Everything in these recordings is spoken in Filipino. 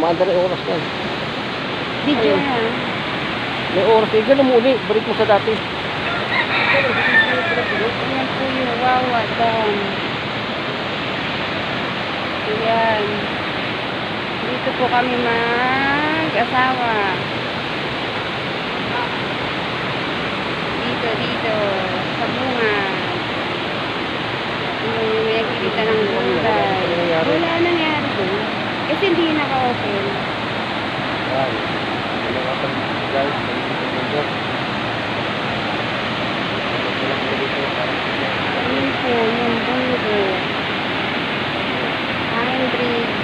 Maanda rin oras yan. Video Ayun. na. May oras eh. Ganun mo uli. Balik mo sa dati. Ayan po yung Wawa Dam. Ayan. Dito po kami mag-asawa. Dito. Sa bunga. Yung may nakikita ng gulay. Wala nangyari doon. Kasi hindi naka-open. Yan. Ano nga pag guys. Ayun po, yung bungo. Hangin bridge.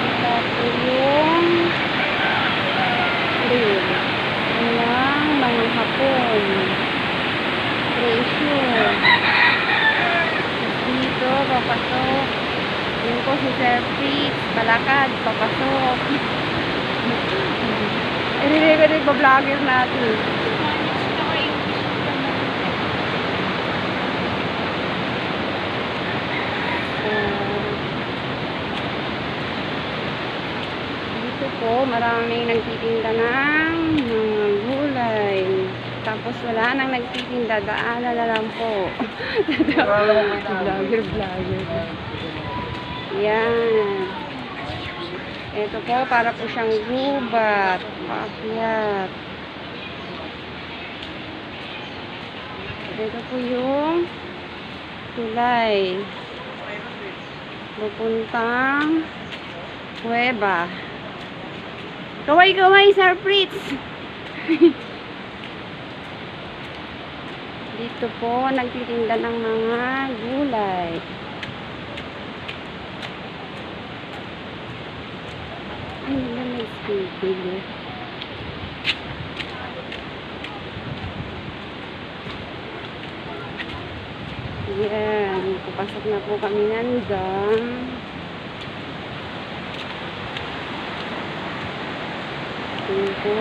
Ito po yung grill ng mga hapon. Presyo. Dito, papasok. Yun po si Sir Fritz, palakad, papasok. I-record pa vlogger natin. Dito po, maraming nagtitinda ng mga gulay. Tapos wala nang nagtitinda, daanan na lang po. Vlogger. Yan. Ito po, para po siyang gubat. Paakyat. Ito po yung tulay. Pupuntang Cueva. Kaway, Sir Fritz! Dito po, nagtitinda ng mga gulay. Ay, nila may speaker. Yan, papasok na po kami nandang. Yan po.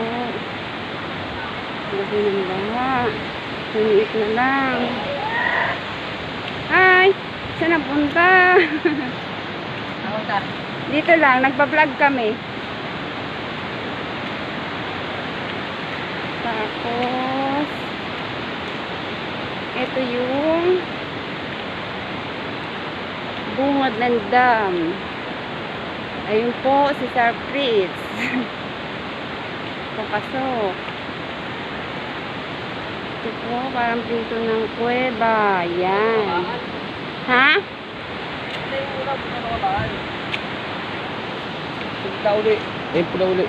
Lagi ng baha. Suniit na lang. Ay! Saan napunta? Dito lang, nagpa-vlog kami. Tapos, ito yung bungad ng dam. Ayun po, si Sir Fritz. Papasok. Ito po, parang pinto ng kuweba. Yan. Ha? Ayun po na uli.